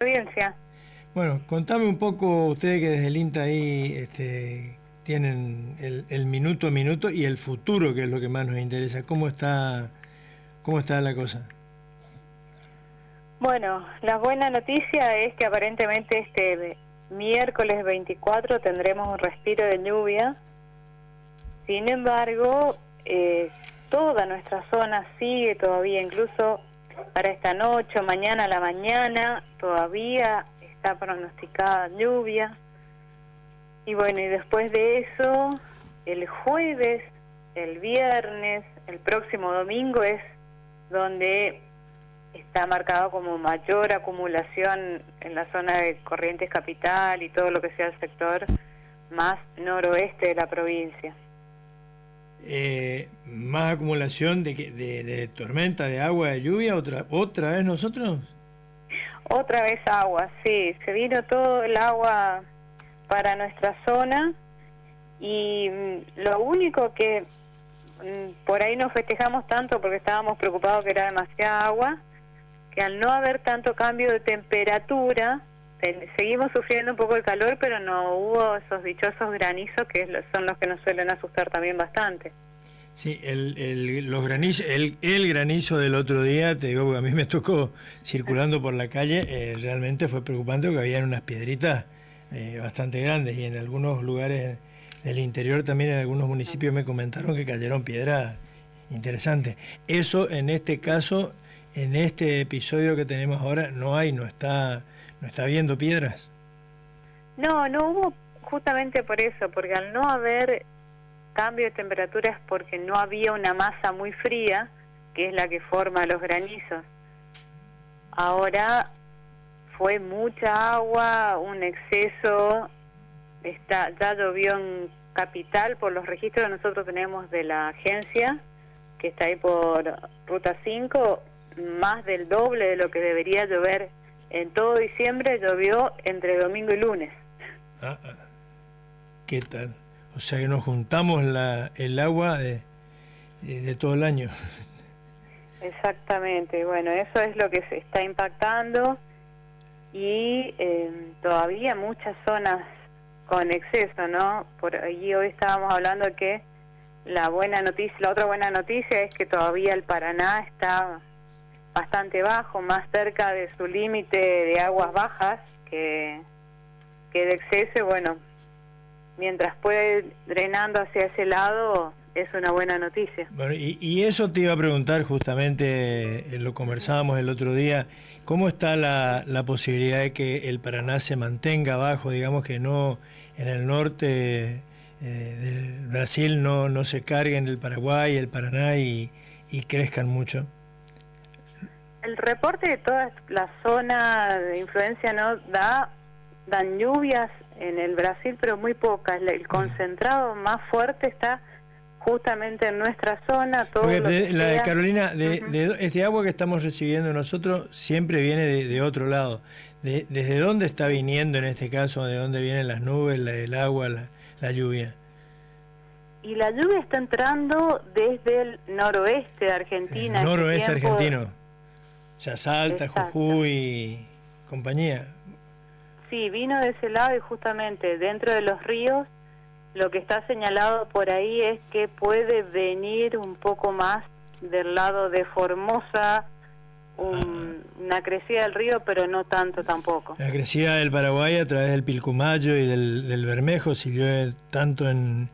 Providencia. Bueno, contame un poco ustedes que desde el INTA ahí tienen el minuto a minuto y el futuro, que es lo que más nos interesa. Cómo está la cosa? Bueno, la buena noticia es que aparentemente este miércoles 24 tendremos un respiro de lluvia. Sin embargo, toda nuestra zona sigue todavía, incluso para esta noche o mañana a la mañana, todavía está pronosticada lluvia. Y bueno, y después de eso, el jueves, el viernes, el próximo domingo es donde está marcado como mayor acumulación en la zona de Corrientes Capital y todo lo que sea el sector más noroeste de la provincia. ¿Más acumulación de tormenta, de agua, de lluvia? ¿Otra vez nosotros? Otra vez agua, sí, se vino todo el agua para nuestra zona y lo único que por ahí no festejamos tanto porque estábamos preocupados que era demasiada agua, que al no haber tanto cambio de temperatura, seguimos sufriendo un poco el calor, pero no hubo esos dichosos granizos que son los que nos suelen asustar también bastante. Sí, los granizos, el granizo del otro día, te digo, porque a mí me tocó circulando por la calle, realmente fue preocupante porque habían unas piedritas bastante grandes y en algunos lugares del interior también, en algunos municipios me comentaron que cayeron piedras interesantes. Eso en este caso, en este episodio que tenemos ahora, no está habiendo piedras. No hubo justamente por eso, porque al no haber cambio de temperatura es porque no había una masa muy fría, que es la que forma los granizos. Ahora fue mucha agua, un exceso, ya llovió en Capital por los registros que nosotros tenemos de la agencia, que está ahí por Ruta 5, más del doble de lo que debería llover en todo diciembre, llovió entre domingo y lunes. ¿Qué tal? O sea que nos juntamos el agua de todo el año. Exactamente, bueno, eso es lo que se está impactando y todavía muchas zonas con exceso, ¿no? Por ahí hoy estábamos hablando de que la otra buena noticia es que todavía el Paraná está bastante bajo, más cerca de su límite de aguas bajas que de exceso. Bueno, mientras puede ir drenando hacia ese lado, es una buena noticia. Bueno, y eso te iba a preguntar justamente, lo conversábamos el otro día, ¿cómo está la posibilidad de que el Paraná se mantenga abajo, digamos que no en el norte del Brasil no se carguen el Paraguay, el Paraná y crezcan mucho? El reporte de toda la zona de influencia no dan lluvias en el Brasil, pero muy pocas. El concentrado más fuerte está justamente en nuestra zona. Todo porque lo que la de sea. Carolina, este agua que estamos recibiendo nosotros siempre viene de otro lado. ¿Desde dónde está viniendo en este caso? ¿De dónde vienen las nubes, el agua, la lluvia? Y la lluvia está entrando desde el noroeste de Argentina. El noroeste tiempo, argentino. Ya Salta, exacto. Jujuy y compañía. Sí, vino de ese lado y justamente dentro de los ríos lo que está señalado por ahí es que puede venir un poco más del lado de Formosa, una crecida del río, pero no tanto tampoco. La crecida del Paraguay a través del Pilcomayo y del Bermejo siguió tanto en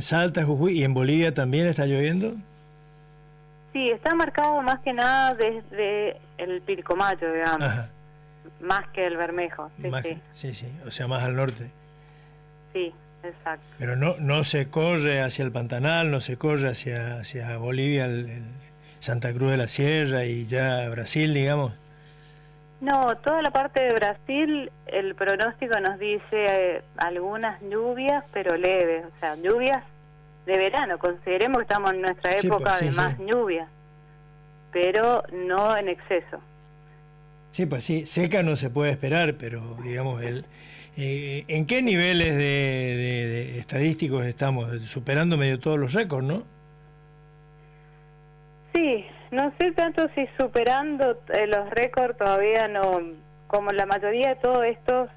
Salta, Jujuy, y en Bolivia también está lloviendo. Sí, está marcado más que nada desde el Pilcomayo, digamos. Ajá. Más que el Bermejo. Sí, o sea, más al norte. Sí, exacto. Pero no se corre hacia el Pantanal, no se corre hacia Bolivia, el Santa Cruz de la Sierra y ya Brasil, digamos. No, toda la parte de Brasil, el pronóstico nos dice algunas lluvias, pero leves, o sea, lluvias de verano. Consideremos que estamos en nuestra época de más lluvia, pero no en exceso. Sí, pues sí, seca no se puede esperar, pero digamos, ¿en qué niveles de estadísticos estamos? Superando medio todos los récords, ¿no? Sí, no sé tanto si superando los récords todavía no, como la mayoría de todos estos,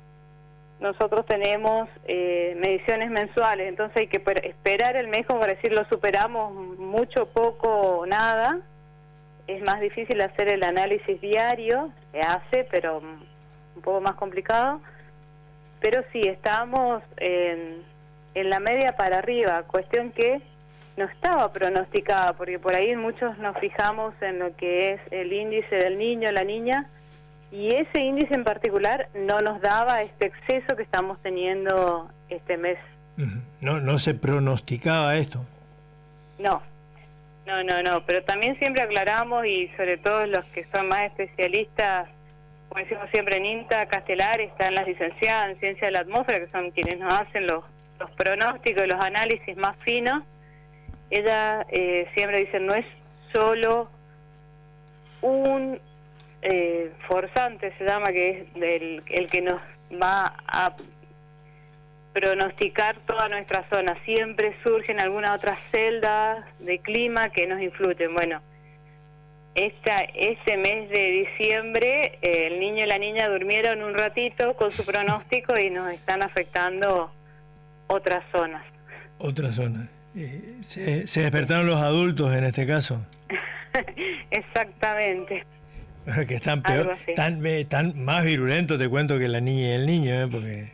nosotros tenemos mediciones mensuales, entonces hay que esperar el mes como para decir lo superamos mucho, poco o nada. Es más difícil hacer el análisis diario, se hace, pero un poco más complicado. Pero sí, estamos en la media para arriba, cuestión que no estaba pronosticada, porque por ahí muchos nos fijamos en lo que es el índice del niño, la niña, y ese índice en particular no nos daba este exceso que estamos teniendo este mes. No se pronosticaba esto. No, pero también siempre aclaramos, y sobre todo los que son más especialistas, como decimos siempre en INTA, Castelar, están las licenciadas en Ciencia de la Atmósfera, que son quienes nos hacen los pronósticos y los análisis más finos. Ella siempre dice, no es solo un forzante, se llama, que es el que nos va a pronosticar toda nuestra zona. Siempre surgen algunas otras celdas de clima que nos influyen. Bueno, este mes de diciembre, el niño y la niña durmieron un ratito con su pronóstico y nos están afectando otras zonas. Otras zonas. Se despertaron los adultos en este caso. Exactamente. Que están peor, tan más virulentos, te cuento, que la niña y el niño, porque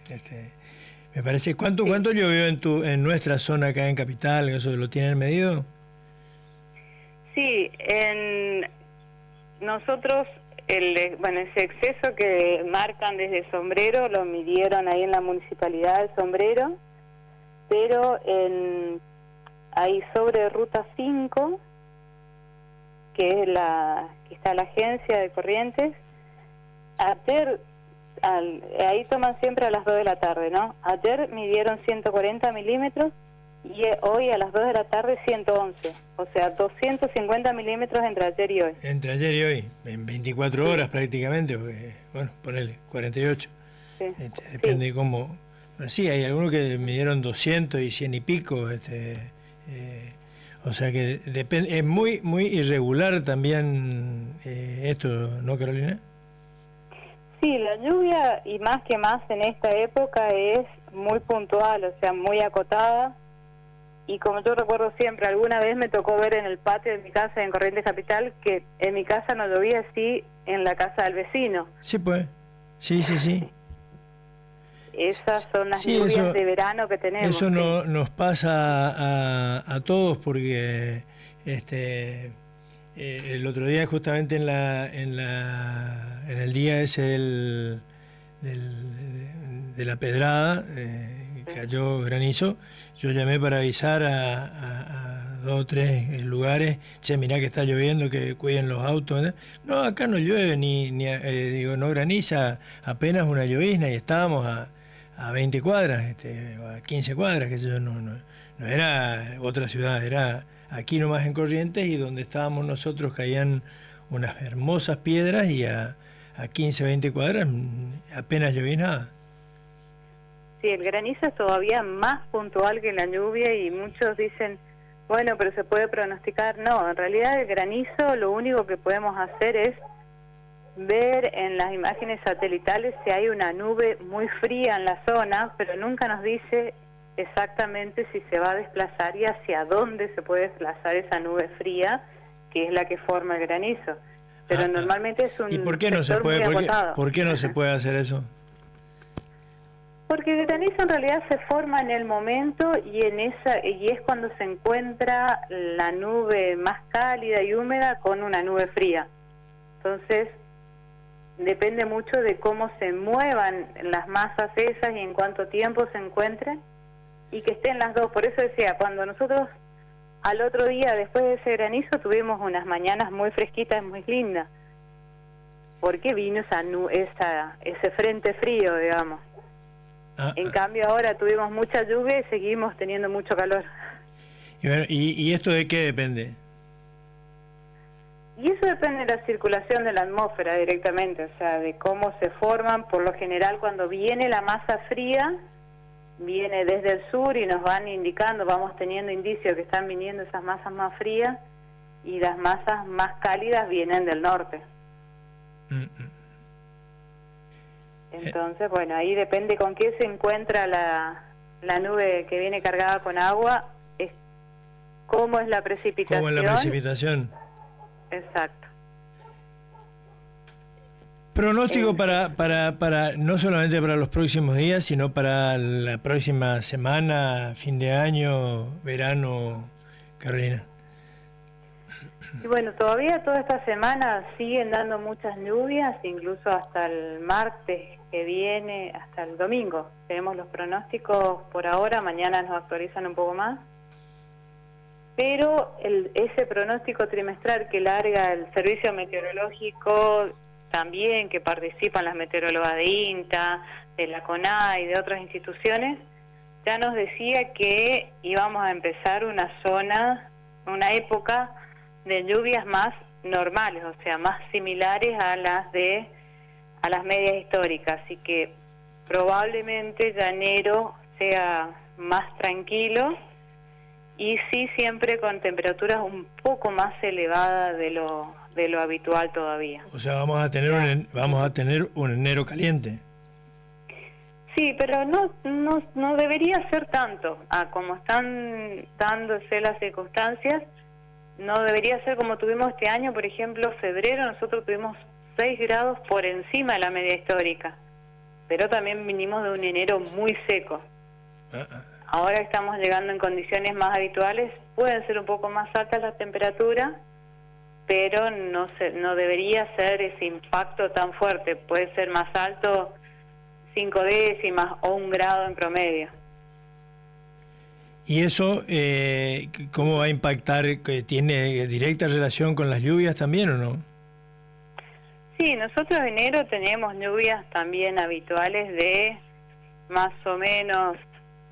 me parece. ¿Cuánto llovió en nuestra zona acá en Capital? ¿Eso lo tienen medido? Sí, nosotros ese exceso que marcan desde Sombrero lo midieron ahí en la municipalidad de Sombrero, pero ahí sobre Ruta 5, que es que está la agencia de Corrientes, ayer, ahí toman siempre a las 2 de la tarde, ¿no? Ayer midieron 140 milímetros y hoy a las 2 de la tarde 111, o sea, 250 milímetros entre ayer y hoy. Entre ayer y hoy, en 24 horas prácticamente, porque, bueno, ponele 48. Sí. Depende cómo. Bueno, sí, hay algunos que midieron 200 y 100 y pico, o sea que depende, es muy irregular también esto, ¿no, Carolina? Sí, la lluvia, y más en esta época, es muy puntual, o sea, muy acotada. Y como yo recuerdo siempre, alguna vez me tocó ver en el patio de mi casa en Corrientes Capital que en mi casa no llovía, así en la casa del vecino. Sí, pues. Sí. Esas son las lluvias de verano que tenemos. Eso nos pasa a todos, porque el otro día, justamente en el día ese de la pedrada, cayó granizo. Yo llamé para avisar a 2 o 3 lugares: che, mirá que está lloviendo, que cuiden los autos, ¿eh? No, acá no llueve, no graniza, apenas una llovizna, y estábamos a 20 cuadras, a 15 cuadras, que yo no era otra ciudad, era aquí nomás en Corrientes, y donde estábamos nosotros caían unas hermosas piedras, y a 15, 20 cuadras apenas lloviznaba. Sí, el granizo es todavía más puntual que la lluvia, y muchos dicen, bueno, pero se puede pronosticar. No, en realidad el granizo, lo único que podemos hacer es ver en las imágenes satelitales si hay una nube muy fría en la zona, pero nunca nos dice exactamente si se va a desplazar y hacia dónde se puede desplazar esa nube fría, que es la que forma el granizo. Pero normalmente es un... ¿Y por qué no se puede? ¿Por qué no se puede hacer eso? Porque el granizo en realidad se forma en el momento, y es cuando se encuentra la nube más cálida y húmeda con una nube fría. Entonces, depende mucho de cómo se muevan las masas esas y en cuánto tiempo se encuentren, y que estén las dos. Por eso decía, cuando nosotros al otro día, después de ese granizo, tuvimos unas mañanas muy fresquitas, muy lindas, porque vino ese frente frío, digamos. En cambio ahora tuvimos mucha lluvia y seguimos teniendo mucho calor. Y, bueno, ¿y esto de qué depende? Y eso depende de la circulación de la atmósfera directamente, o sea, de cómo se forman. Por lo general, cuando viene la masa fría, viene desde el sur y nos van indicando, vamos teniendo indicios que están viniendo esas masas más frías, y las masas más cálidas vienen del norte. Entonces, bueno, ahí depende con qué se encuentra la nube que viene cargada con agua, es cómo es la precipitación. ¿Cómo es la precipitación? Exacto. Pronóstico para no solamente para los próximos días, sino para la próxima semana, fin de año, verano, Carolina. Y bueno, todavía toda esta semana siguen dando muchas lluvias, incluso hasta el martes que viene, hasta el domingo. Tenemos los pronósticos por ahora, mañana nos actualizan un poco más. Pero ese pronóstico trimestral que larga el Servicio Meteorológico, también que participan las meteorólogas de INTA, de la CONAI y de otras instituciones, ya nos decía que íbamos a empezar una época de lluvias más normales, o sea, más similares a las medias históricas, así que probablemente ya enero sea más tranquilo y sí siempre con temperaturas un poco más elevadas de lo habitual todavía. O sea, vamos a tener un enero caliente. Sí, pero no debería ser tanto, como están dándose las circunstancias. No debería ser como tuvimos este año, por ejemplo, febrero, nosotros tuvimos 6 grados por encima de la media histórica, pero también vinimos de un enero muy seco. Ahora estamos llegando en condiciones más habituales, pueden ser un poco más altas las temperaturas, pero no debería ser ese impacto tan fuerte, puede ser más alto 5 décimas o 1 grado en promedio. ¿Y eso cómo va a impactar? ¿Tiene directa relación con las lluvias también o no? Sí, nosotros en enero tenemos lluvias también habituales de más o menos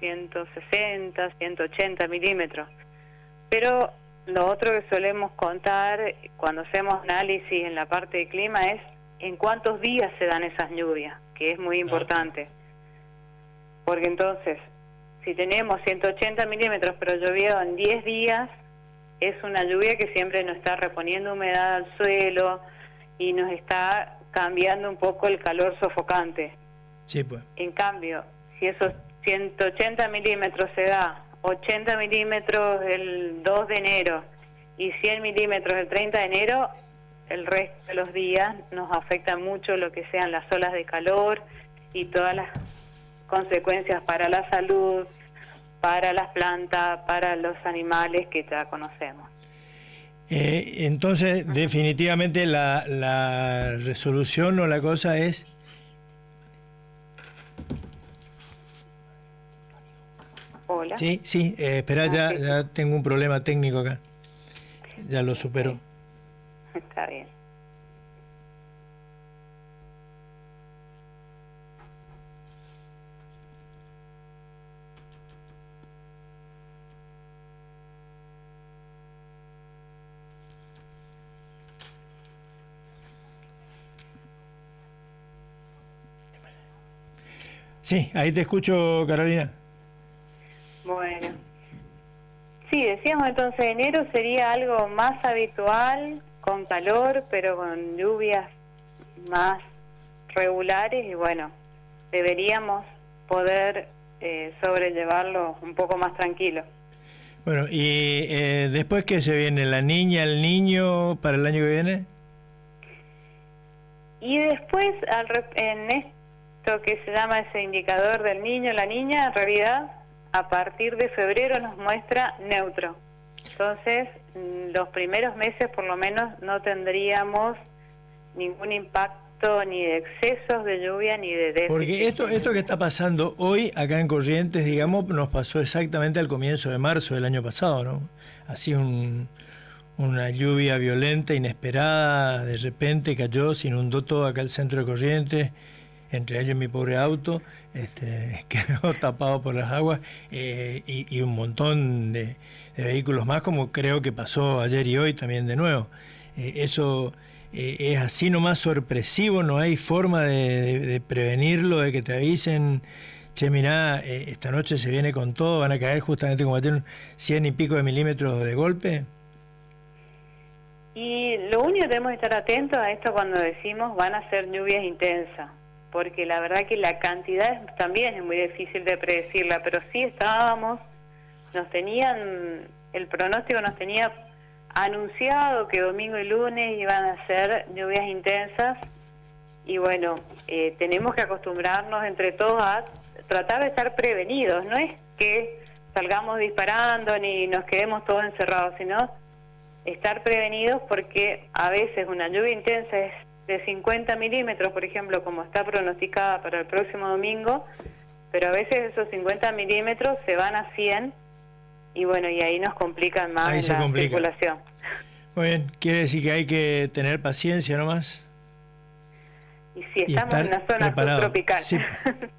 160, 180 milímetros. Pero lo otro que solemos contar cuando hacemos análisis en la parte de clima es en cuántos días se dan esas lluvias, que es muy importante. Porque entonces, si tenemos 180 milímetros pero llovió en 10 días, es una lluvia que siempre nos está reponiendo humedad al suelo y nos está cambiando un poco el calor sofocante. Sí, pues. En cambio, si esos 180 milímetros se da 80 milímetros el 2 de enero y 100 milímetros el 30 de enero, el resto de los días nos afecta mucho lo que sean las olas de calor y todas las consecuencias para la salud, para las plantas, para los animales que ya conocemos. Entonces, definitivamente la resolución o la cosa es... Hola. Sí, espera, ya tengo un problema técnico acá. Ya lo supero. Está bien. Sí, ahí te escucho, Carolina. Bueno. Sí, decíamos entonces enero sería algo más habitual, con calor, pero con lluvias más regulares y bueno, deberíamos poder sobrellevarlo un poco más tranquilo. Bueno, y después, ¿qué se viene? ¿La niña, el niño para el año que viene? Y después, en esto que se llama ese indicador del niño, la niña, en realidad, a partir de febrero nos muestra neutro. Entonces, los primeros meses por lo menos no tendríamos ningún impacto ni de excesos de lluvia ni de déficit. Porque esto que está pasando hoy acá en Corrientes, digamos, nos pasó exactamente al comienzo de marzo del año pasado, ¿no? Así una lluvia violenta, inesperada, de repente cayó, se inundó todo acá el centro de Corrientes, entre ellos mi pobre auto, quedó tapado por las aguas y un montón de vehículos más, como creo que pasó ayer y hoy también de nuevo. Eso es así nomás sorpresivo, no hay forma de prevenirlo, de que te avisen, che, mirá, esta noche se viene con todo, van a caer justamente como tienen 100 y pico de milímetros de golpe. Y lo único que tenemos que estar atentos a esto cuando decimos van a ser lluvias intensas, porque la verdad que la cantidad también es muy difícil de predecirla, pero sí el pronóstico nos tenía anunciado que domingo y lunes iban a ser lluvias intensas, y bueno, tenemos que acostumbrarnos entre todos a tratar de estar prevenidos. No es que salgamos disparando ni nos quedemos todos encerrados, sino estar prevenidos, porque a veces una lluvia intensa es de 50 milímetros, por ejemplo, como está pronosticada para el próximo domingo, pero a veces esos 50 milímetros se van a 100, y bueno, y ahí nos complican más la circulación. Muy bien, quiere decir que hay que tener paciencia nomás. Y si estamos en una zona subtropical. Sí.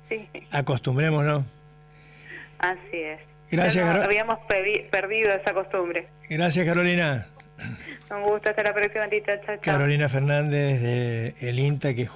Sí. Acostumbrémonos. Así es. Gracias, habíamos perdido esa costumbre. Gracias, Carolina. Un gusto, hasta la próxima, Tita. Chao, chao. Carolina Fernández de El INTA, que